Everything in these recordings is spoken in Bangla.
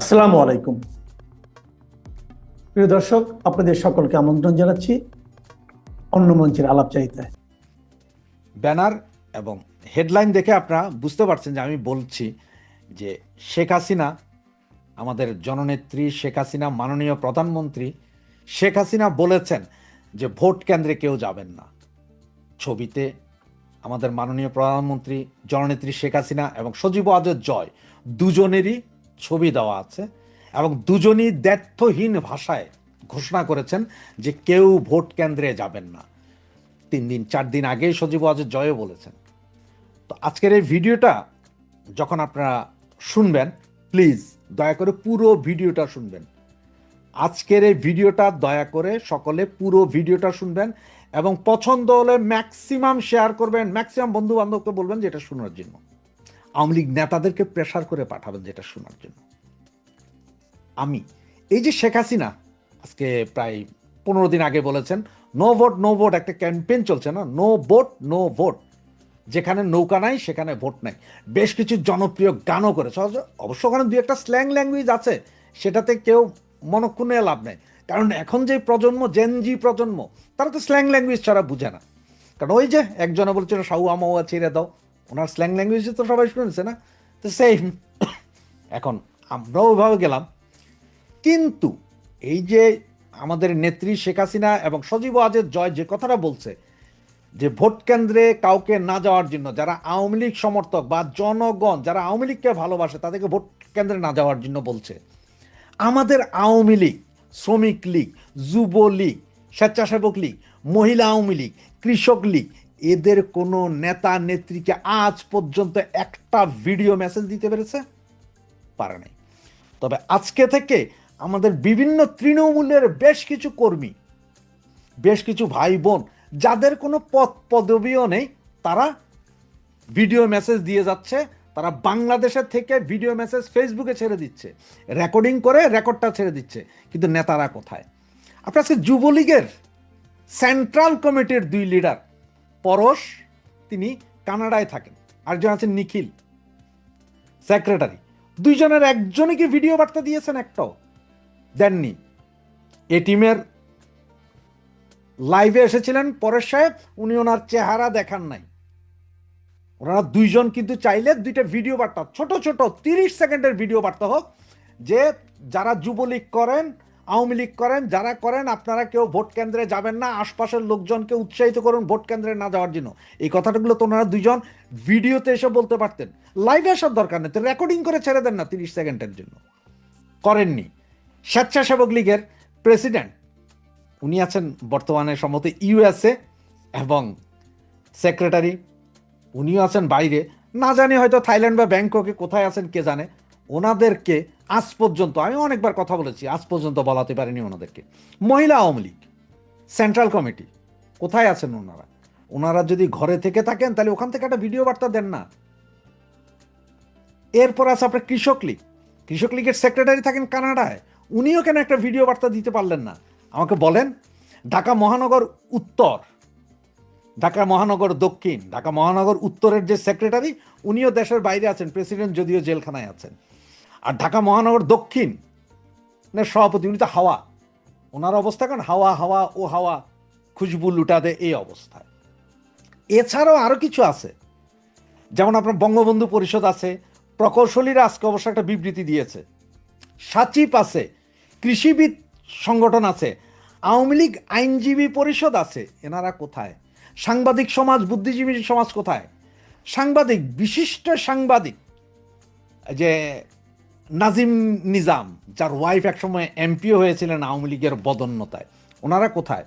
আসসালামু আলাইকুম প্রিয় দর্শক, আপনাদের সকলকে আমন্ত্রণ জানাচ্ছি অন্য মঞ্চের আলাপচারিতায়। ব্যানার এবং হেডলাইন দেখে আপনারা বুঝতে পারছেন যে আমি বলছি যে শেখ হাসিনা, আমাদের জননেত্রী শেখ হাসিনা, মাননীয় প্রধানমন্ত্রী শেখ হাসিনা বলেছেন যে ভোট কেন্দ্রে কেউ যাবেন না। ছবিতে আমাদের মাননীয় প্রধানমন্ত্রী জননেত্রী শেখ হাসিনা এবং সজীব ওয়াজেদ জয় দুজনেরই ছবি দেওয়া আছে এবং দুজনই দ্ব্যর্থহীন ভাষায় ঘোষণা করেছেন যে কেউ ভোট কেন্দ্রে যাবেন না। 3-4 দিন আগেই সজীব ওয়াজেদ জয়ও বলেছেন। তো আজকের এই ভিডিওটা যখন আপনারা শুনবেন, প্লিজ দয়া করে পুরো ভিডিওটা শুনবেন। আজকের এই ভিডিওটা দয়া করে সকলে পুরো ভিডিওটা শুনবেন এবং পছন্দ হলে ম্যাক্সিমাম শেয়ার করবেন, ম্যাক্সিমাম বন্ধু বান্ধবকে বলবেন যেটা শোনার জন্য। আওয়ামী লীগ নেতাদেরকে প্রেশার করে পাঠাবেন যেটা শোনার জন্য। আমি এই যে শেখ হাসিনা আজকে প্রায় 15 দিন আগে বলেছেন নো ভোট নো ভোট, একটা ক্যাম্পেইন চলছে না, নো ভোট নো ভোট, যেখানে নৌকা নাই সেখানে ভোট নাই। বেশ কিছু জনপ্রিয় গানও করেছে, অবশ্য ওখানে দুই একটা স্ল্যাং ল্যাঙ্গুয়েজ আছে, সেটাতে কেউ মনক্ষুণ্ণ লাভ নেই। কারণ এখন যে প্রজন্ম, জেনজি প্রজন্ম, তারা তো স্ল্যাং ল্যাঙ্গুয়েজ ছাড়া বুঝে না। কারণ ওই যে একজনে বলছিল সাউয়া মাউয়া ছেড়ে দাও, ওনার স্ল্যাং ল্যাঙ্গুয়েজ তো সবাই শুনেছে না, তো সেম এখন আমরাও ওইভাবে গেলাম। কিন্তু এই যে আমাদের নেত্রী শেখ হাসিনা এবং সজীব ওয়াজেদ জয় যে কথাটা বলছে যে ভোট কেন্দ্রে কাউকে না যাওয়ার জন্য, যারা আওয়ামী লীগ সমর্থক বা জনগণ যারা আওয়ামী লীগকে ভালোবাসে তাদেরকে ভোট কেন্দ্রে না যাওয়ার জন্য বলছে। আমাদের আওয়ামী লীগ, শ্রমিক লীগ, যুবলীগ, স্বেচ্ছাসেবক লীগ, মহিলা আওয়ামী লীগ, কৃষক লীগ, এদের কোনো নেতা নেত্রীকে আজ পর্যন্ত একটা ভিডিও মেসেজ দিতে পেরেছে? পারে নাই। তবে আজকে থেকে আমাদের বিভিন্ন তৃণমূলের বেশ কিছু কর্মী, বেশ কিছু ভাই বোন যাদের কোনো পদ পদবিও নেই, তারা ভিডিও মেসেজ দিয়ে যাচ্ছে। তারা বাংলাদেশের থেকে ভিডিও মেসেজ ফেসবুকে ছেড়ে দিচ্ছে, রেকর্ডিং করে রেকর্ডটা ছেড়ে দিচ্ছে। কিন্তু নেতারা কোথায়? আপনার আজকে যুবলীগের সেন্ট্রাল কমিটির 2 লিডার, পরশ, তিনি কানাডায় থাকেন, আরেকজন আছেন নিখিল, সেক্রেটারি, দুইজনের একজনই কি ভিডিও বার্তা দিয়েছেন? একটাও দেননি। এ টিমের লাইভে এসেছিলেন পরেশ সাহেব, উনি ওনার চেহারা দেখান নাই। ওনারা দুইজন কিন্তু চাইলে 2টা ভিডিও বার্তা, ছোট ছোট 30 সেকেন্ডের ভিডিও বার্তা হোক, যে যারা যুবলীগ করেন, আওয়ামী লীগ করেন, যারা করেন, আপনারা কেউ ভোট কেন্দ্রে যাবেন না, আশপাশের লোকজনকে উৎসাহিত করুন ভোট কেন্দ্রে না যাওয়ার জন্য। এই কথাগুলো তো ওনারা দুইজন ভিডিওতে এসে বলতে পারতেন, লাইভে আসার দরকার নেই, তো রেকর্ডিং করে ছেড়ে দেন না 30 সেকেন্ডের জন্য। করেননি। স্বেচ্ছাসেবক লীগের প্রেসিডেন্ট, উনি আছেন বর্তমানে সম্ভবত ইউএসএ, এবং সেক্রেটারি উনিও আছেন বাইরে, না জানি হয়তো থাইল্যান্ড বা ব্যাংককে, কোথায় আছেন কে জানে। ওনাদেরকে আজ পর্যন্ত, আমি অনেকবার কথা বলেছি, আজ পর্যন্ত বলাতে পারিনি ওনাদেরকে। মহিলা আওয়ামী লীগ সেন্ট্রাল কমিটি, কোথায় আছেন ওনারা? ওনারা যদি ঘরে থেকে থাকেন তাহলে ওখান থেকে একটা ভিডিও বার্তা দেন না। এরপর আছে আপনার কৃষক লীগ, কৃষক লীগের সেক্রেটারি থাকেন কানাডায়, উনিও কেন একটা ভিডিও বার্তা দিতে পারলেন না? আমাকে বলেন। ঢাকা মহানগর উত্তর, ঢাকা মহানগর দক্ষিণ, ঢাকা মহানগর উত্তরের যে সেক্রেটারি, উনিও দেশের বাইরে আছেন, প্রেসিডেন্ট যদিও জেলখানায় আছেন। আর ঢাকা মহানগর দক্ষিণ সভাপতি, উনি তো হাওয়া, ওনার অবস্থা কেন হাওয়া হাওয়া ও হাওয়া খুশবু লুটা দে, এই অবস্থায়। এছাড়াও আরও কিছু আছে, যেমন আপনার বঙ্গবন্ধু পরিষদ আছে, প্রকৌশলীরা আজকে অবশ্য একটা বিবৃতি দিয়েছে, সাচিব আছে, কৃষিবিদ সংগঠন আছে, আওয়ামী লীগ আইনজীবী পরিষদ আছে। এনারা কোথায়? সাংবাদিক সমাজ, বুদ্ধিজীবী সমাজ কোথায়? সাংবাদিক, বিশিষ্ট সাংবাদিক যে নাজিম নিজাম, যার ওয়াইফ একসময় এমপিও হয়েছিলেন আওয়ামী লীগের বদন্যতায়, ওনারা কোথায়?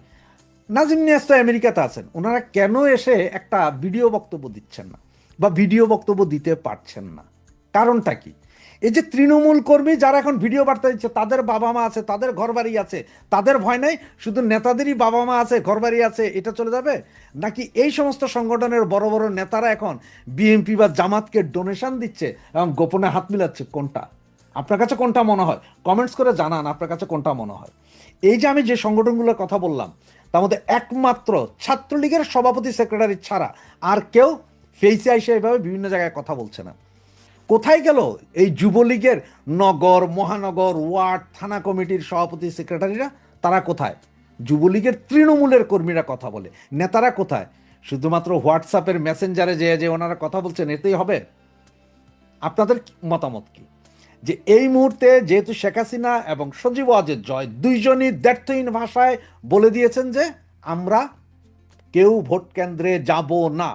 নাজিম নিয়াজ তো আমেরিকাতে আছেন, ওনারা কেন এসে একটা ভিডিও বক্তব্য দিচ্ছেন না বা ভিডিও বক্তব্য দিতে পারছেন না? কারণটা কি? এই যে তৃণমূল কর্মী যারা এখন ভিডিও বার্তা দিচ্ছে, তাদের বাবা মা আছে, তাদের ঘরবাড়ি আছে, তাদের ভয় নাই, শুধু নেতাদেরই বাবা মা আছে, ঘরবাড়ি আছে, এটা চলে যাবে? নাকি এই সমস্ত সংগঠনের বড় বড় নেতারা এখন বিএনপি বা জামাতকে ডোনেশন দিচ্ছে এবং গোপনে হাত মিলাচ্ছে? কোনটা আপনার কাছে কোনটা মনে হয়? কমেন্টস করে জানান আপনার কাছে কোনটা মনে হয়। এই যে আমি যে সংগঠনগুলোর কথা বললাম, তার মধ্যে একমাত্র ছাত্রলীগের সভাপতি সেক্রেটারি ছাড়া আর কেউ ফেসে আইসে এভাবে বিভিন্ন জায়গায় কথা বলছে না। কোথায় গেল এই যুবলীগের নগর, মহানগর, ওয়ার্ড, থানা কমিটির সভাপতি, সেক্রেটারিরা? তারা কোথায়? যুবলীগের তৃণমূলের কর্মীরা কথা বলে, নেতারা কোথায়? শুধুমাত্র হোয়াটসঅ্যাপের মেসেঞ্জারে যে ওনারা কথা বলছেন, এতেই হবে? আপনাদের মতামত কি? যে এই মুহূর্তে যেহেতু শেখ হাসিনা এবং সজীব ওয়াজেদ জয় দুইজনই দ্ব্যর্থহীন ভাষায় বলে দিয়েছেন যে আমরা কেউ ভোট কেন্দ্রে যাব না,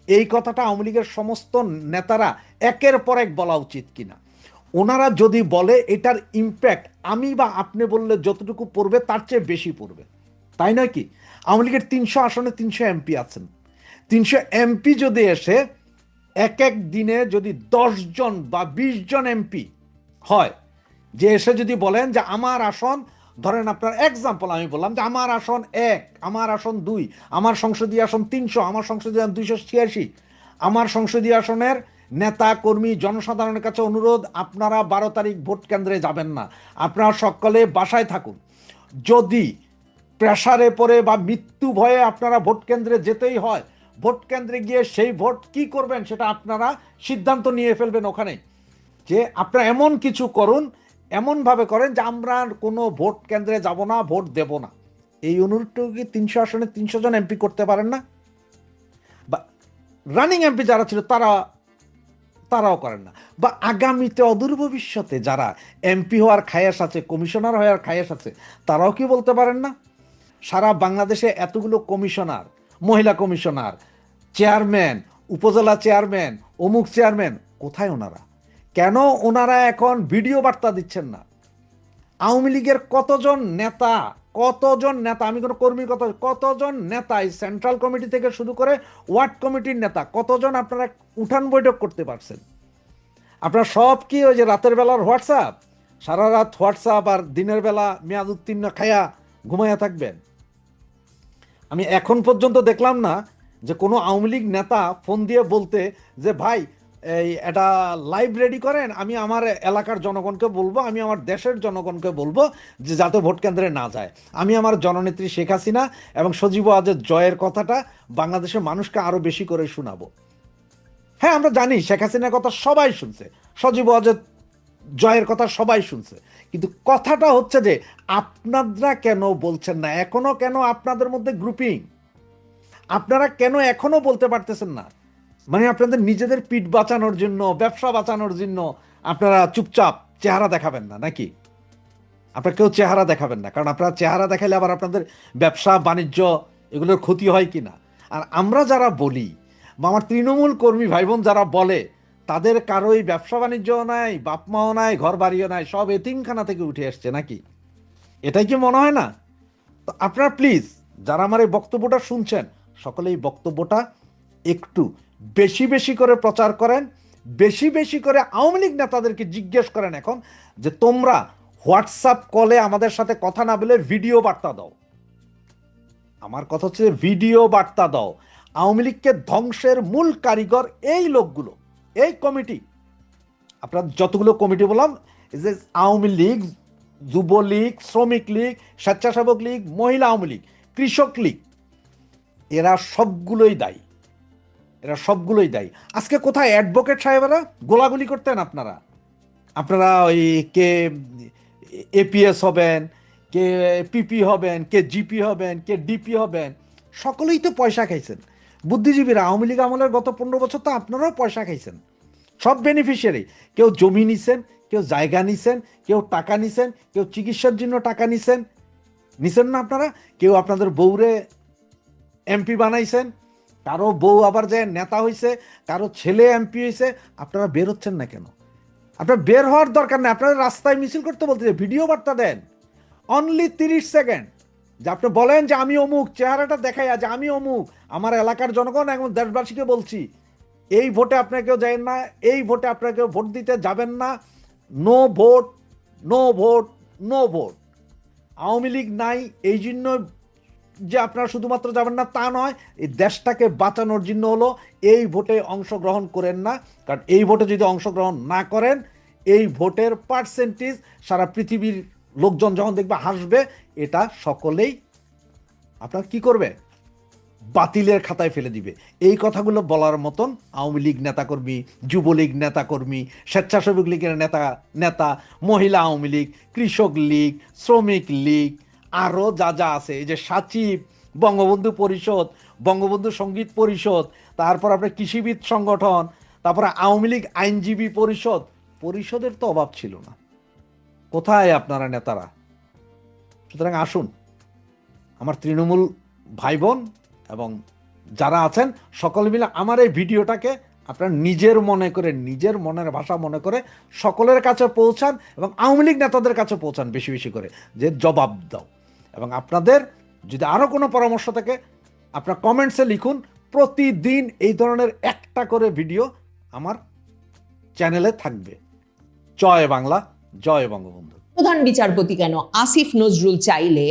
এই কথাটা আওয়ামী লীগের সমস্ত নেতারা একের পর এক বলা উচিত কিনা? ওনারা যদি বলে, এটার ইম্প্যাক্ট আমি বা আপনি বললে যতটুকু পড়বে তার চেয়ে বেশি পড়বে, তাই নয় কি? আওয়ামী লীগের 300 আসনে 300 এমপি আছেন। 300 এমপি যদি এসে এক এক দিনে যদি 10 জন বা 20 জন এমপি হয়, যে এসে যদি বলেন যে আমার আসন, ধরেন আপনার এক্সাম্পল আমি বললাম যে আমার আসন 1, আমার আসন 2, আমার সংসদীয় আসন 300, আমার সংসদীয় আসন 286, আমার সংসদীয় আসনের নেতা কর্মী জনসাধারণের কাছে অনুরোধ, আপনারা 12 তারিখ ভোট কেন্দ্রে যাবেন না, আপনারা সকলে বাসায় থাকুন। যদি প্রেসারে পড়ে বা মৃত্যু ভয়ে আপনারা ভোট কেন্দ্রে যেতেই হয়, ভোট কেন্দ্রে গিয়ে সেই ভোট কি করবেন সেটা আপনারা সিদ্ধান্ত নিয়ে ফেলবেন ওখানে, যে আপনারা এমন কিছু করুন, এমনভাবে করেন যে আমরা কোনো ভোট কেন্দ্রে যাব না, ভোট দেব না। এই অনুরোধটুকু কি 300 আসনে 300 জন এমপি করতে পারেন না? বা রানিং এমপি যারা ছিল তারাও করেন না? বা আগামীতে অদূর ভবিষ্যতে যারা এমপি হওয়ার খায়েশ আছে, কমিশনার হওয়ার খায়েশ আছে, তারাও কি বলতে পারেন না? সারা বাংলাদেশে এতগুলো কমিশনার, মহিলা কমিশনার, চেয়ারম্যান, উপজেলা চেয়ারম্যান, অমুক চেয়ারম্যান, কোথায় ওনারা? কেন ওনারা এখন ভিডিও বার্তা দিচ্ছেন না? আওয়ামী লীগের কতজন নেতা, আমি কোনো কর্মীর কথা, কতজন নেতা এই সেন্ট্রাল কমিটি থেকে শুরু করে ওয়ার্ড কমিটির নেতা, কতজন আপনারা উঠান বৈঠক করতে পারছেন? আপনারা সব কি ওই যে রাতের বেলার হোয়াটসঅ্যাপ, সারা রাত হোয়াটসঅ্যাপ আর দিনের বেলা মেয়াদ উত্তীর্ণ খায়া ঘুমাইয়া থাকবেন? আমি এখন পর্যন্ত দেখলাম না যে কোনো আওয়ামী লীগ নেতা ফোন দিয়ে বলতে যে ভাই এই এটা লাইভ রেডি করেন, আমি আমার এলাকার জনগণকে বলবো, আমি আমার দেশের জনগণকে বলবো যে যাতে ভোট কেন্দ্রে না যায়, আমি আমার জননেত্রী শেখ হাসিনা এবং সজীব ওয়াজেদ জয়ের কথাটা বাংলাদেশের মানুষকে আরো বেশি করে শোনাবো। হ্যাঁ, আমরা জানি শেখ হাসিনার কথা সবাই শুনছে, সজীব ওয়াজেদ জয়ের কথা সবাই শুনছে, কিন্তু কথাটা হচ্ছে যে আপনারা কেন বলছেন না? এখনো কেন আপনাদের মধ্যে গ্রুপিং? আপনারা কেন এখনো বলতে পারতেছেন না? মানে আপনাদের নিজেদের পিঠ বাঁচানোর জন্য, ব্যবসা বাঁচানোর জন্য আপনারা চুপচাপ চেহারা দেখাবেন না নাকি? আপনারা কেউ চেহারা দেখাবেন না, কারণ আপনারা চেহারা দেখাইলে আবার আপনাদের ব্যবসা বাণিজ্য এগুলোর ক্ষতি হয় কিনা। আর আমরা যারা বলি বা আমার তৃণমূল কর্মী ভাই বোন যারা বলে, তাদের কারোই ব্যবসা বাণিজ্যও নাই, বাপ মাও নাই, ঘর বাড়িও নাই, সব এতিমখানা থেকে উঠে আসছে নাকি? এটাই কি মনে হয় না? তো আপনারা প্লিজ যারা আমার এই বক্তব্যটা শুনছেন, সকলে এই বক্তব্যটা একটু বেশি বেশি করে প্রচার করেন, বেশি বেশি করে আওয়ামী লীগ নেতাদেরকে জিজ্ঞেস করেন এখন যে তোমরা হোয়াটসঅ্যাপ কলে আমাদের সাথে কথা না বলে ভিডিও বার্তা দাও। আমার কথা হচ্ছে ভিডিও বার্তা দাও। আওয়ামী লীগকে ধ্বংসের মূল কারিগর এই লোকগুলো, এই কমিটি, আপনার যতগুলো কমিটি বললাম, যে আওয়ামী লীগ, যুবলীগ, শ্রমিক লীগ, স্বেচ্ছাসেবক লীগ, মহিলা আওয়ামী লীগ, কৃষক লীগ, এরা সবগুলোই দায়ী, এরা সবগুলোই দায়ী। আজকে কোথায় অ্যাডভোকেট সাহেবেরা গোলাগুলি করতেন? আপনারা ওই কে এপিএস হবেন, কে পিপি হবেন, কে জিপি হবেন, কে ডিপি হবেন, সকলেই তো পয়সা খাইছেন। বুদ্ধিজীবীরা আওয়ামী লীগ আমলের গত 15 বছর তো আপনারাও পয়সা খাইছেন, সব বেনিফিশিয়ারি। কেউ জমি নিছেন, কেউ জায়গা নিছেন, কেউ টাকা নিছেন, কেউ চিকিৎসার জন্য টাকা নিছেন না আপনারা? কেউ আপনাদের বউরে এমপি বানাইছেন, কারো বউ আবার যে নেতা হয়েছে, কারো ছেলে এমপি হয়েছে। আপনারা বের হচ্ছেন না কেন? আপনার বের হওয়ার দরকার নেই, আপনারা রাস্তায় মিছিল করতে বলতে ভিডিও বার্তা দেন, অনলি 30 সেকেন্ড, যে আপনি বলেন যে আমি অমুক, চেহারাটা দেখাই যে আমি অমুক, আমার এলাকার জনগণ এবং দেশবাসীকে বলছি এই ভোটে আপনারা কেউ যাবেন না, এই ভোটে আপনারা কেউ ভোট দিতে যাবেন না, no vote, no vote, no vote. Awami League নাই এই জন্য যে আপনারা শুধুমাত্র যাবেন না তা নয়, এই দেশটাকে বাঁচানোর জন্য হলো এই ভোটে অংশগ্রহণ করেন না। কারণ এই ভোটে যদি অংশগ্রহণ না করেন, এই ভোটের পার্সেন্টেজ সারা পৃথিবীর লোকজন যখন দেখবে হাসবে, এটা সকলেই আপনার কি করবে? বাতিলের খাতায় ফেলে দিবে। এই কথাগুলো বলার মতন আওয়ামী লীগ নেতাকর্মী, যুবলীগ নেতাকর্মী, স্বেচ্ছাসেবক লীগের নেতা, মহিলা আওয়ামী লীগ, কৃষক লীগ, শ্রমিক লীগ, আরও যা যা আছে, এই যে সাচিব, বঙ্গবন্ধু পরিষদ, বঙ্গবন্ধু সঙ্গীত পরিষদ, তারপর আপনার কৃষিবিদ সংগঠন, তারপরে আওয়ামী লীগ আইনজীবী পরিষদের তো অভাব ছিল না। কোথায় আপনারা নেতারা? সুতরাং আসুন, আমার তৃণমূল ভাই বোন এবং যারা আছেন সকলে মিলে আমার এই ভিডিওটাকে আপনারা নিজের মনে করে, নিজের মনের ভাষা মনে করে সকলের কাছে পৌঁছান এবং আওয়ামী লীগ নেতাদের কাছে পৌঁছান বেশি বেশি করে, যে জবাব দাও। এবং আপনাদের যদি আরও কোনো পরামর্শ থাকে আপনার কমেন্টসে লিখুন। প্রতিদিন এই ধরনের একটা করে ভিডিও আমার চ্যানেলে থাকবে। জয় বাংলা, জয় বঙ্গবন্ধু। প্রধান বিচারপতি কেন আসিফ নজরুল চাইলে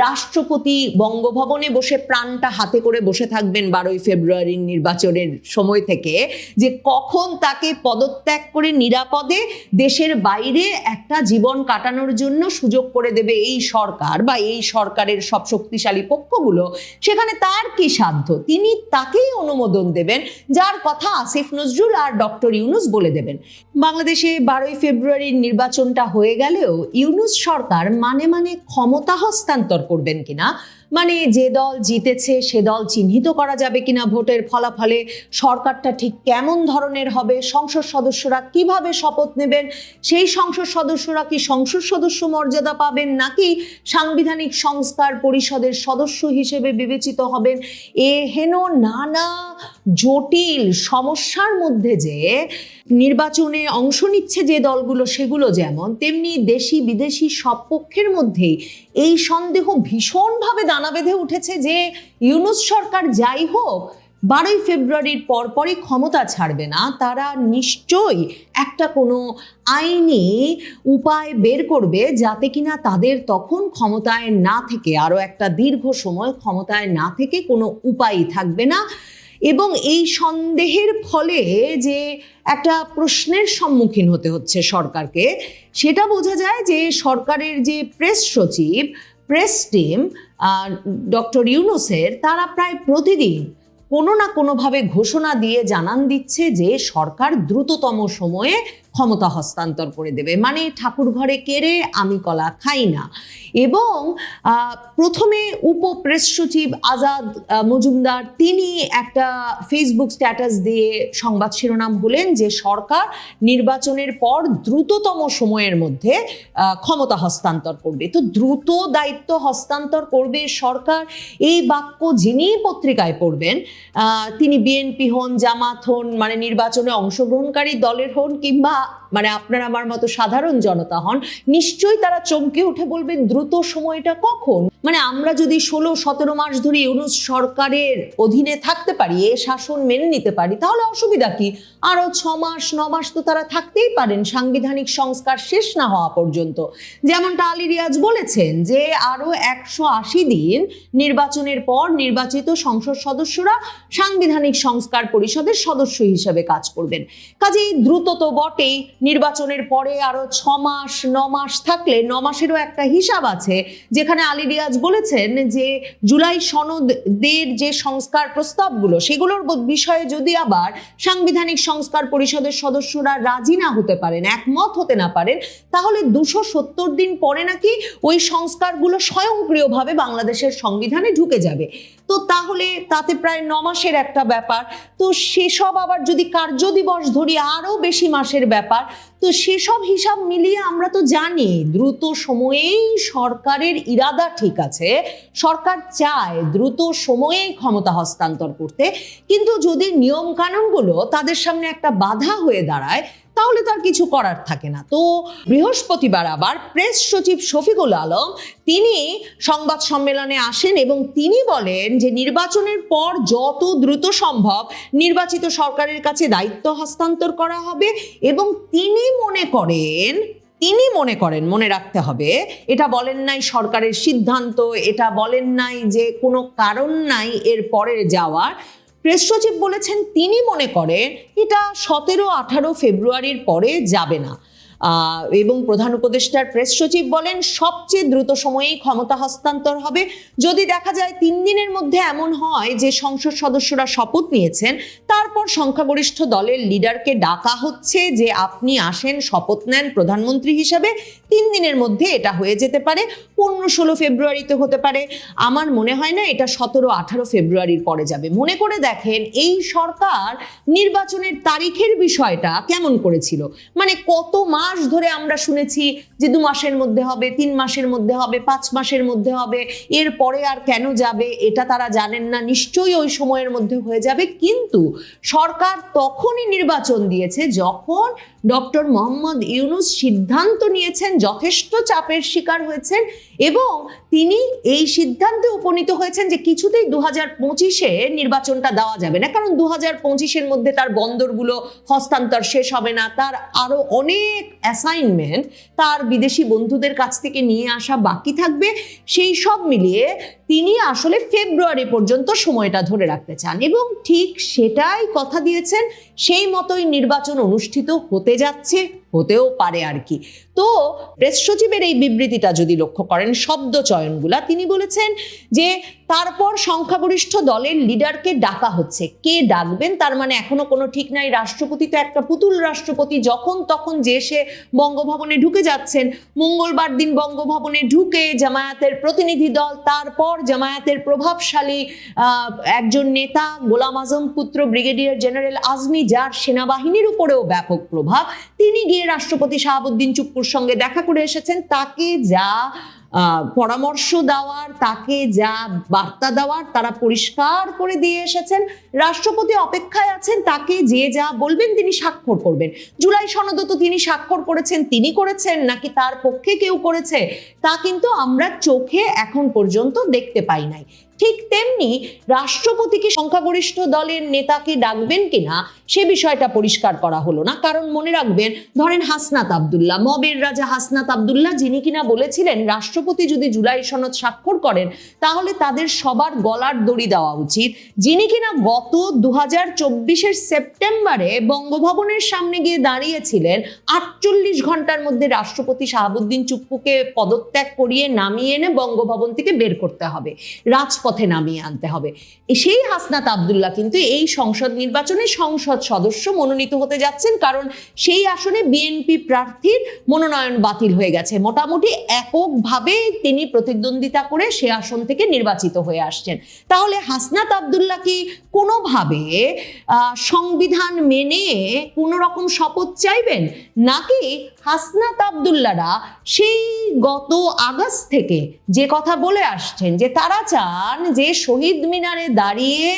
রাষ্ট্রপতি বঙ্গভবনে বসে প্রাণটা হাতে করে বসে থাকবেন 12ই ফেব্রুয়ারির নির্বাচনের সময় থেকে, যে কখন তাকে পদত্যাগ করে নিরাপদে দেশের বাইরে একটা জীবন কাটানোর জন্য সুযোগ করে দেবে এই সরকার বা এই সরকারের সব শক্তিশালী পক্ষগুলো, সেখানে তার কি সাধ্য? তিনি তাকেই অনুমোদন দেবেন যার কথা আসিফ নজরুল আর ডক্টর ইউনূস বলে দেবেন। বাংলাদেশে 12ই ফেব্রুয়ারির নির্বাচনটা হয়ে গেলেও ইউনূস সরকার মানে ক্ষমতা হস্তান্তর করবেন কিনা, মানে যে দল জিতেছে সে দল চিহ্নিত করা যাবে কিনা ভোটের ফলাফলে, সরকারটা ঠিক কেমন ধরনের হবে, সংসদ সদস্যরা কিভাবে শপথ নেবেন, সেই সংসদ সদস্যরা কি সংসদ সদস্য মর্যাদা পাবেন নাকি সাংবিধানিক সংস্কার পরিষদের সদস্য হিসেবে বিবেচিত হবেন, হেন নানা জটিল সমস্যার মধ্যে যে নির্বাচনে অংশ নিচ্ছে যে দলগুলো সেগুলো যেমন, তেমনি দেশি বিদেশি সব পক্ষের মধ্যেই এই সন্দেহ ভীষণভাবে দানা বেঁধে উঠেছে যে ইউনূস সরকার যাই হোক 12ই ফেব্রুয়ারির পরপরই ক্ষমতা ছাড়বে না, তারা নিশ্চয়ই একটা কোনো আইনি উপায় বের করবে যাতে কিনা তাদের তখন ক্ষমতায় না থেকে, আরও একটা দীর্ঘ সময় ক্ষমতায় না থেকে কোনো উপায়ই থাকবে না। এবং এই সন্দেহের ফলে যে একটা প্রশ্নের সম্মুখীন হতে হচ্ছে সরকারকে, সেটা বোঝা যায় যে সরকারের যে প্রেস সচিব, প্রেস টিম ডক্টর ইউনূসের, তারা প্রায় প্রতিদিন কোনো না কোনোভাবে ঘোষণা দিয়ে জানান দিচ্ছে যে সরকার দ্রুততম সময়ে ক্ষমতা হস্তান্তর করে দেবে, মানে ঠাকুর ঘরে কেড়ে আমি কলা খাই না। এবং প্রথমে প্রেস সচিব আজাদ মজুমদার তিনি একটা ফেসবুক স্ট্যাটাস দিয়ে সংবাদ শিরোনাম হলেন যে সরকার নির্বাচনের পর দ্রুততম সময়ের মধ্যে ক্ষমতা হস্তান্তর করবে। তো দ্রুত দায়িত্ব হস্তান্তর করবে সরকার, এই বাক্য যিনি পত্রিকায় পড়বেন, তিনি বিএনপি হন, জামাত হন, মানে নির্বাচনে অংশগ্রহণকারী দলের হন, কিংবা মানে আপনার আমার মতো সাধারণ জনতা হন, নিশ্চয়ই তারা চমকে উঠে বলবেন দ্রুত সময়টা কখন? মানে আমরা যদি 16-17 মাস ধরে ইউনূস সরকারের অধীনে থাকতে পারি, এ শাসন মেনে নিতে পারি, তাহলে অসুবিধা কি? আরো 6 মাস 9 মাস তো তারা থাকতেই পারেন সাংবিধানিক সংস্কার শেষ না হওয়া পর্যন্ত। যেমনটা আলী রিয়াজ বলেছেন যে আরো 180 দিন নির্বাচনের পর নির্বাচিত সংসদ সদস্যরা সাংবিধানিক সংস্কার পরিষদের সদস্য হিসেবে কাজ করবেন। কাজেই দ্রুত তো বটেই, নির্বাচনের পরে আরো 6 মাস 9 মাস থাকলে 9 মাসেরও একটা হিসাব আছে, যেখানে আলী রিয়াজ বলেছেন যে জুলাই সনদের যে সংস্কার প্রস্তাবগুলো সেগুলোর বিষয়ে যদি আবার সাংবিধানিক সংস্কার পরিষদের সদস্যরা রাজি না হতে পারেন, একমত হতে না পারেন, তাহলে 270 দিন পরে নাকি ওই সংস্কারগুলো স্বয়ংক্রিয়ভাবে বাংলাদেশের সংবিধানে ঢুকে যাবে। তো তাহলে তাতে প্রায় 9 মাসের একটা ব্যাপার। তো সেসব আবার যদি কার্যদিবস ধরি আরো বেশি মাসের ব্যাপার। তো সেসব হিসাব মিলিয়ে আমরা তো জানি দ্রুত সময়েই সরকারের ইরাদা ঠিক আছে, সরকার চায় দ্রুত সময়েই ক্ষমতা হস্তান্তর করতে, কিন্তু যদি নিয়ম কানুনগুলো তাদের সামনে একটা বাধা হয়ে দাঁড়ায় তাহলে তার কিছু করার থাকে না। তো বৃহস্পতিবার আবার প্রেস সচিব শফিকুল আলম তিনি সংবাদ সম্মেলনে আসেন এবং তিনি বলেন যে নির্বাচনের পর যত দ্রুত সম্ভব নির্বাচিত সরকারের কাছে দায়িত্ব হস্তান্তর করা হবে, এবং তিনি মনে করেন, মনে রাখতে হবে, এটা বলেন নাই সরকারের সিদ্ধান্ত, এটা বলেন নাই যে কোনো কারণ নাই এর পরে যাওয়ার। প্রেস সচিব বলেছেন তিনি মনে করেন এটা 17-18 ফেব্রুয়ারির পরে যাবে না। এবং প্রধান উপদেষ্টার প্রেস সচিব বলেন সবচেয়ে দ্রুত সময়েই ক্ষমতা হস্তান্তর হবে। যদি দেখা যায় 3 দিনের মধ্যে এমন হয় যে সংসদ সদস্যরা শপথ নিয়েছেন, তারপর সংখ্যাগরিষ্ঠ দলের লিডারকে ডাকা হচ্ছে যে আপনি আসেন, শপথ নেন প্রধানমন্ত্রী হিসেবে, 3 দিনের মধ্যে এটা হয়ে যেতে পারে। 15-16 ফেব্রুয়ারিতে হতে পারে। আমার মনে হয় না এটা 17-18 ফেব্রুয়ারির পরে যাবে। মনে করে দেখেন এই সরকার নির্বাচনের তারিখের বিষয়টা কেমন করেছিল। মানে কত মাস ধরে আমরা শুনেছি যে 2 মাসের মধ্যে হবে, 3 মাসের মধ্যে হবে, 5 মাসের মধ্যে হবে, এর পরে আর কেন যাবে এটা তারা জানেন না, নিশ্চয়ই ওই সময়ের মধ্যে হয়ে যাবে। কিন্তু সরকার তখনই নির্বাচন দিয়েছে যখন ডক্টর মোহাম্মদ ইউনূস সিদ্ধান্ত নিয়েছেন, যথেষ্ট চাপের শিকার হয়েছেন এবং তিনি এই সিদ্ধান্তে উপনীত হয়েছেন যে কিছুতেই 2025-এ নির্বাচনটা দেওয়া যাবে না, কারণ 2025-এর মধ্যে তার বন্দরগুলো হস্তান্তর শেষ হবে না, তার আরো অনেক অ্যাসাইনমেন্ট তার বিদেশি বন্ধুদের কাছ থেকে নিয়ে আসা বাকি থাকবে। সেই সব মিলিয়ে তিনি আসলে ফেব্রুয়ারি পর্যন্ত সময়টা ধরে রাখতে চান এবং ঠিক সেটাই কথা দিয়েছেন। সেই মতোই নির্বাচন অনুষ্ঠিত হতে যাচ্ছে, হতেও পারে আর কি। তো প্রেস সচিবের এই বিবৃতিটা যদি লক্ষ্য করেন, শব্দ চয়নগুলা, তিনি বলেছেন যে তারপর সংখ্যাগরিষ্ঠ দলের লিডারকে ডাকা হচ্ছে। কে ডাকবেন তার মানে এখনো কোনো ঠিক নাই। রাষ্ট্রপতি তো একটা পুতুল রাষ্ট্রপতি, যখন তখন যে সে বঙ্গভবনে ঢুকে যাচ্ছেন। মঙ্গলবার দিন বঙ্গভবনে ঢুকে জামায়াতের প্রতিনিধি দল, তারপর জামায়াতের প্রভাবশালী একজন নেতা গোলাম আজম পুত্র ব্রিগেডিয়ার জেনারেল আজমি, যার সেনাবাহিনীর উপরেও ব্যাপক প্রভাব, তিনি গিয়ে রাষ্ট্রপতি শাহাবুদ্দিন চুপ্পুর সঙ্গে দেখা করে এসেছেন। তাকে যা পরামর্শ দেওয়ার, তাকে যা বার্তা দেওয়ার তারা পরিষ্কার করে দিয়ে এসেছেন। রাষ্ট্রপতি অপেক্ষায় আছেন, তাকে যে যা বলবেন তিনি স্বাক্ষর করবেন। জুলাই সনদও তো তিনি স্বাক্ষর করেছেন, তিনি করেছেন নাকি তার পক্ষে কেউ করেছে তা কিন্তু আমরা চোখে এখন পর্যন্ত দেখতে পাই নাই। ঠিক তেমনি রাষ্ট্রপতিকে সংখ্যাগরিষ্ঠ দলের নেতাকে ডাকবেন কিনা সে বিষয়টা পরিষ্কার করা হলো না। কারণ মনে রাখবেন, ধরেন হাসনাত আব্দুল্লাহ, মবের রাজা হাসনাত আব্দুল্লাহ, যিনি কিনা বলেছিলেন রাষ্ট্রপতি যদি জুলাই সনদ স্বাক্ষর করেন তাহলে তাদের সবার গলার দড়ি দেওয়া উচিত, যিনি কিনা গত 2024-এর সেপ্টেম্বরে বঙ্গভবনের সামনে গিয়ে দাঁড়িয়েছিলেন 48 ঘন্টার মধ্যে রাষ্ট্রপতি শাহাবুদ্দিন চুপ্পুকে পদত্যাগ করিয়ে নামিয়ে এনে বঙ্গভবন থেকে বের করতে হবে, রাজপথে নামিয়ে আনতে হবে। সেই হাসনাত আব্দুল্লাহ কিন্তু এই সংসদ নির্বাচনে সংসদ সদস্য মনোনীত হতে যাচ্ছেন, কারণ সেই আসনে বিএনপি প্রার্থীর মনোনয়ন বাতিল হয়ে গেছে। মোটামুটি এককভাবে তিনি প্রতিদ্বন্দ্বিতা করে সে আসন থেকে নির্বাচিত হয়ে আসছেন। তাহলে হাসনাত আব্দুল্লাহ কি কোনোভাবে সংবিধান মেনে কোনো রকম শপথ চাইবেন, নাকি হাসনাত আব্দুল্লাহরা সেই গত আগস্ট থেকে যে কথা বলে আসছেন যে তারা চান যে শহীদ মিনারে দাঁড়িয়ে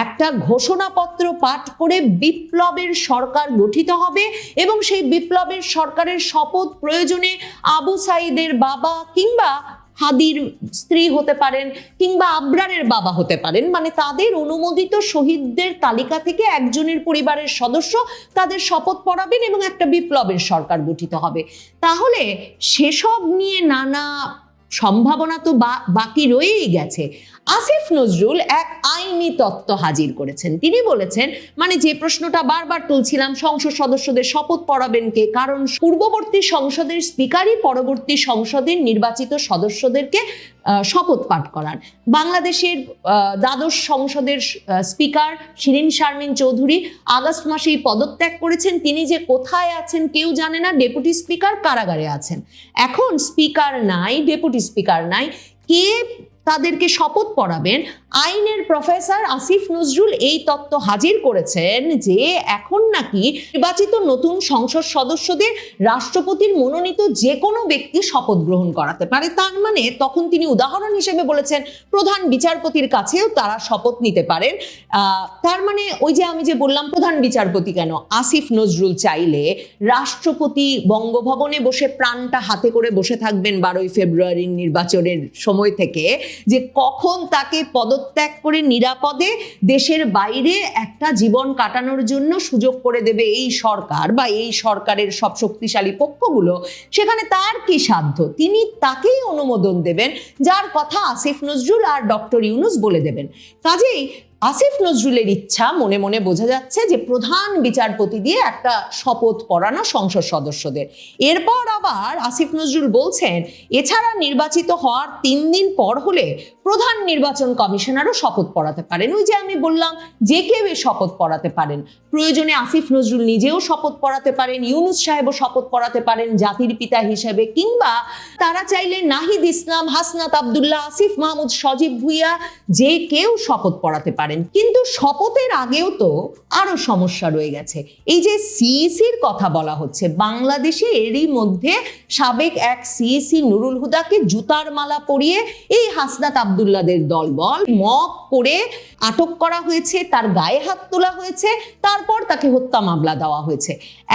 একটা ঘোষণাপত্র পাঠ করে বিপ্লবের সরকার গঠিত হবে এবং সেই বিপ্লবের সরকারের শপথ প্রয়োজনে আবু সাইদের বাবা কিংবা হাদির স্ত্রী হতে পারেন কিংবা আবরারের বাবা হতে পারেন, মানে তাদের অনুমোদিত শহীদদের তালিকা থেকে একজনের পরিবারের সদস্য তাদের শপথ পড়াবেন এবং একটা বিপ্লবের সরকার গঠিত হবে। তাহলে সেসব নিয়ে নানা সম্ভাবনা তো বাকি রয়েই গেছে। আসিফ নজরুল এক আইনি তত্ত্ব হাজির করেছেন। তিনি বলেছেন, মানে যে প্রশ্নটা বারবার তুলছিলাম, সংসদ সদস্যদের শপথ পড়াবেন কে, কারণ পূর্ববর্তী সংসদের স্পিকারই পরবর্তী সংসদের নির্বাচিত সদস্যদেরকে শপথ পাঠ করান। বাংলাদেশের দ্বাদশ সংসদের স্পিকার শিরিন শারমিন চৌধুরী আগস্ট মাসেই পদত্যাগ করেছেন। তিনি যে কোথায় আছেন কেউ জানে না, ডেপুটি স্পিকার কারাগারে আছেন। এখন স্পিকার নাই, ডেপুটি স্পিকার নাই, কে তাদেরকে শপথ পড়াবেন? আইনের প্রফেসর আসিফ নজরুল এই তত্ত্ব হাজির করেছেন যে এখন নাকি নির্বাচিত নতুন সংসদ সদস্যদের রাষ্ট্রপতির মনোনীত যে কোনো ব্যক্তি শপথ গ্রহণ করাতে পারে। তার মানে তখন তিনি উদাহরণ হিসেবে বলেছেন প্রধান বিচারপতির কাছেও তারা শপথ নিতে পারেন। তার মানে ওই যে আমি যে বললাম প্রধান বিচারপতি কেন, আসিফ নজরুল চাইলে রাষ্ট্রপতি বঙ্গভবনে বসে প্রাণটা হাতে করে বসে থাকবেন 12ই ফেব্রুয়ারির নির্বাচনের সময় থেকে, যে কখন তাকে পদত্যাগ করে নিরাপদে দেশের বাইরে একটা জীবন কাটানোর জন্য সুযোগ করে দেবে এই সরকার বা এই সরকারের সব শক্তিশালী পক্ষগুলো। সেখানে তার কি সাধ্য? তিনি তাকেই অনুমোদন দেবেন যার কথা আসিফ নজরুল আর ডক্টর ইউনূস বলে দেবেন। কাজেই আসিফ নজরুলের ইচ্ছা মনে মনে বোঝা যাচ্ছে যে প্রধান বিচারপতি দিয়ে একটা শপথ পড়ানো সংসদ সদস্যদের। এরপর আবার আসিফ নজরুল বলছেন এছাড়া নির্বাচিত হওয়ার 3 দিন পর হলে প্রধান নির্বাচন কমিশনারও শপথ পড়াতে পারেন। ওই যে আমি বললাম যে কেউ শপথ পড়াতে পারেন, প্রয়োজনে আসিফ নজরুল নিজেও শপথ পড়াতে পারেন, ইউনূস সাহেবও শপথ পড়াতে পারেন জাতির পিতা হিসেবে, কিংবা তারা চাইলে নাহিদ ইসলাম, হাসনাত আব্দুল্লাহ, আসিফ মাহমুদ, সজীব ভুইয়া যে কেউ শপথ পড়াতে পারেন। কিন্তু শপথের আগেও তো আরো সমস্যা রয়ে গেছে। এই যে সিইসির কথা বলা হচ্ছে, বাংলাদেশে এরই মধ্যে সাবেক এক সিইসি নুরুল হুদাকে জুতার মালা পরিয়ে এই হাসনাত আব্দুল্লাহদের দলবল মব করে আটক করা হয়েছে, তার গায়ে হাত তোলা হয়েছে, তারপর তাকে হত্যা মামলা দেওয়া হয়েছে।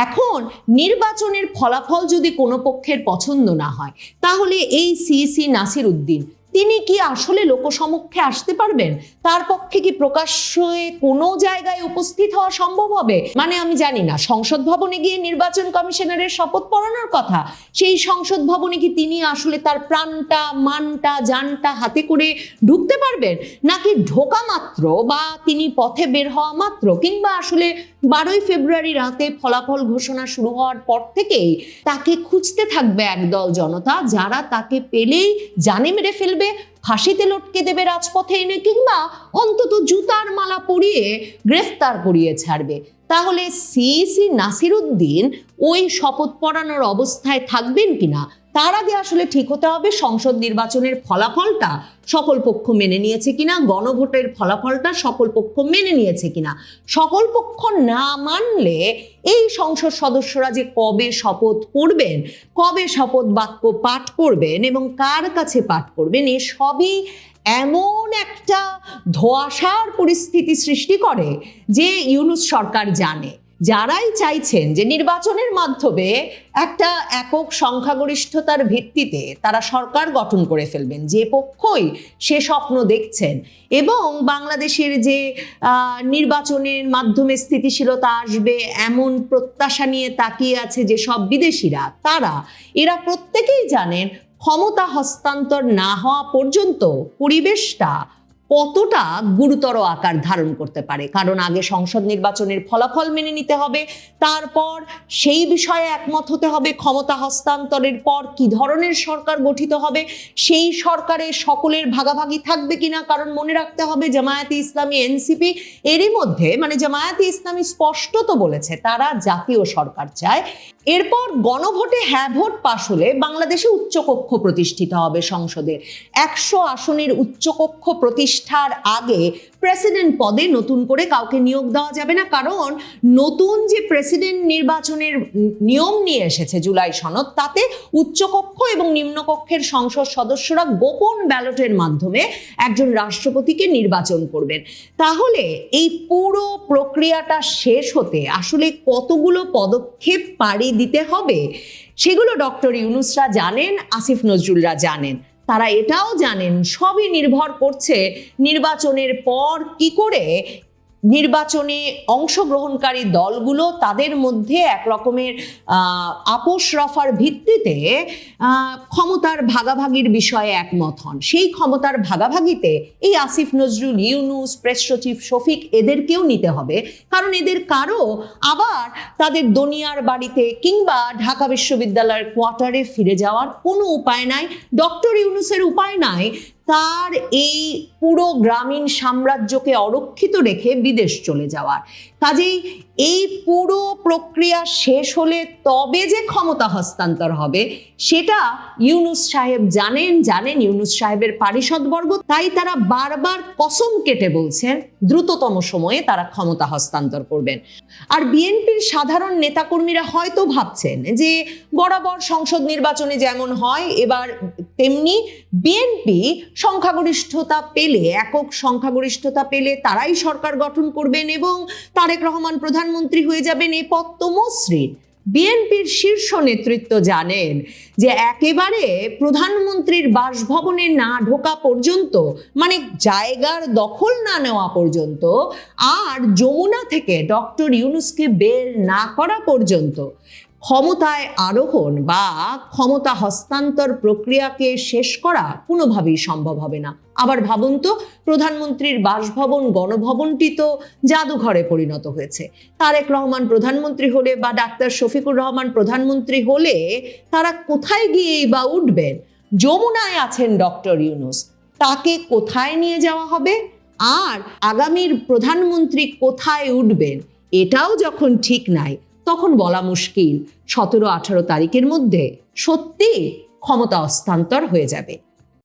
এখন নির্বাচনের ফলাফল যদি কোনো পক্ষের পছন্দ না হয়, তাহলে এই সিইসি নাসির উদ্দিন তিনি কি আসলে লোকসমক্ষে আসতে পারবেন? তার পক্ষে কি প্রকাশ্যে কোনো জায়গায় উপস্থিত হওয়া সম্ভব হবে? মানে আমি জানি না, সংসদ ভবনে গিয়ে নির্বাচন কমিশনারের শপথ পড়ানোর কথা, সেই সংসদ ভবনে কি তিনি আসলে তার প্রাণটা, মানটা, জানটা হাতে করে ঢুকতে পারবেন, নাকি ঢোকা মাত্র বা তিনি পথে বের হওয়া মাত্র, কিংবা আসলে 12ই ফেব্রুয়ারি রাতে ফলাফল ঘোষণা শুরু হওয়ার পর থেকেই তাকে খুঁজতে থাকবে একদল জনতা, যারা তাকে পেলেই জানে মেরে ফেলবে, ফাঁসিতে লটকে দেবে রাজপথে এনে, কিংবা অন্তত জুতার মালা পরিয়ে গ্রেফতার করিয়ে ছাড়বে। তাহলে সিইসি নাসির উদ্দিন ওই শপথ পড়ানোর অবস্থায় থাকবেন কিনা, তার আগে আসলে ঠিক হতে হবে সংসদ নির্বাচনের ফলাফলটা সকল পক্ষ মেনে নিয়েছে কিনা, গণভোটের ফলাফলটা সকল পক্ষ মেনে নিয়েছে কিনা। সকল পক্ষ না মানলে এই সংসদ সদস্যরা যে কবে শপথ করবেন, কবে শপথ বাক্য পাঠ করবেন এবং কার কাছে পাঠ করবেন, এ সবই এমন একটা ধোঁয়াশার পরিস্থিতি সৃষ্টি করে যে ইউনূস সরকার জানে যারাই চাইছেন যে নির্বাচনের মাধ্যমে একটা একক সংখ্যাগরিষ্ঠতার ভিত্তিতে তারা সরকার গঠন করে ফেলবেন, যে পক্ষই সে স্বপ্ন দেখছেন, এবং বাংলাদেশের যে নির্বাচনের মাধ্যমে স্থিতিশীলতা আসবে এমন প্রত্যাশা নিয়ে তাকিয়ে আছে যে সব বিদেশিরা, এরা প্রত্যেকেই জানেন ক্ষমতা হস্তান্তর না হওয়া পর্যন্ত পরিবেশটা কতটা গুরুতর আকার ধারণ করতে পারে। কারণ আগে সংসদ নির্বাচনের ফলাফল মেনে নিতে হবে, তারপর সেই বিষয়ে একমত হতে হবে, ক্ষমতা হস্তান্তরের পর কি ধরনের সরকার গঠিত হবে, সেই সরকারে সকলের ভাগাভাগি থাকবে কিনা। কারণ মনে রাখতে হবে জামায়াতে ইসলামী, এনসিপি এরই মধ্যে, মানে জামায়াতে ইসলামী স্পষ্টত বলেছে তারা জাতীয় সরকার চায়। এরপর গণভোটে হ্যাঁ ভোট পাশ হলে বাংলাদেশে উচ্চকক্ষ প্রতিষ্ঠিত হবে সংসদের। 100 আসনের উচ্চকক্ষ প্রতিষ্ঠার আগে প্রেসিডেন্ট পদে নতুন করে কাউকে নিয়োগ দেওয়া যাবে না, কারণ নতুন যে প্রেসিডেন্ট নির্বাচনের নিয়ম নিয়ে এসেছে জুলাই সনদ, তাতে উচ্চকক্ষ এবং নিম্নকক্ষের সংসদ সদস্যরা গোপন ব্যালটের মাধ্যমে একজন রাষ্ট্রপতিকে নির্বাচন করবেন। তাহলে এই পুরো প্রক্রিয়াটা শেষ হতে আসলে কতগুলো পদক্ষেপ পাড়ি দিতে হবে, সেগুলো ডক্টর ইউনূসরা জানেন, আসিফ নজরুলরা জানেন। তারা এটাও জানেন সবই নির্ভর করছে নির্বাচনের পর কি করে নির্বাচনে অংশগ্রহণকারী দলগুলো তাদের মধ্যে এক রকমের আপোষ রফার ভিত্তিতে ক্ষমতার ভাগাভাগির বিষয়ে একমত হন। সেই ক্ষমতার ভাগাভাগিতে এই আসিফ নজরুল, ইউনূস, প্রেস সচিব শফিক এদেরকেও নিতে হবে, কারণ এদের কারো আবার তাদের দনিয়ার বাড়িতে কিংবা ঢাকা বিশ্ববিদ্যালয়ের কোয়ার্টারে ফিরে যাওয়ার কোনো উপায় নাই। ডক্টর ইউনূসের উপায় নাই তার এই পুরো গ্রামীণ সাম্রাজ্যকে অরক্ষিত রেখে বিদেশ চলে যাওয়ার। কাজেই এই পুরো প্রক্রিয়া শেষ হলে তবে যে ক্ষমতা হস্তান্তর হবে সেটা ইউনূস সাহেব জানেন ইউনূস সাহেবের পারিষদবর্গ, তাই তারা বারবার কসম কেটে বলছেন দ্রুততম সময়ে তারা ক্ষমতা হস্তান্তর করবেন। আর বিএনপির সাধারণ নেতাকর্মীরা হয়তো ভাবছেন যে বরাবর সংসদ নির্বাচনে যেমন হয় এবার তেমনি বিএনপি সংখ্যাগরিষ্ঠতা পেলে, একক সংখ্যাগরিষ্ঠতা পেলে তারাই সরকার গঠন করবেন এবং তারেক রহমান প্রধানমন্ত্রী হয়ে যাবেন, এই পথ তো মসৃণ। বিএনপির শীর্ষ নেতৃত্ব জানেন যে একেবারে প্রধানমন্ত্রীর বাসভবনে না ঢোকা পর্যন্ত, মানে জায়গার দখল না নেওয়া পর্যন্ত, আর যমুনা থেকে ডক্টর ইউনূসকে বের না করা পর্যন্ত ক্ষমতায় আরোহণ বা ক্ষমতা হস্তান্তর প্রক্রিয়াকে শেষ করা কোনোভাবেই সম্ভব হবে না। আবার ভাবুন তো, প্রধানমন্ত্রীর বাসভবন গণভবনটি তো জাদুঘরে পরিণত হয়েছে। তারেক রহমান প্রধানমন্ত্রী হলে বা ডাক্তার শফিকুর রহমান প্রধানমন্ত্রী হলে তারা কোথায় গিয়েই বা উঠবেন? যমুনায় আছেন ডক্টর ইউনূস, তাকে কোথায় নিয়ে যাওয়া হবে? আর আগামীর প্রধানমন্ত্রী কোথায় উঠবেন এটাও যখন ঠিক নাই, তখন বলা মুশকিল 17-18 তারিখের মধ্যে সত্যি ক্ষমতা হস্তান্তর হয়ে যাবে।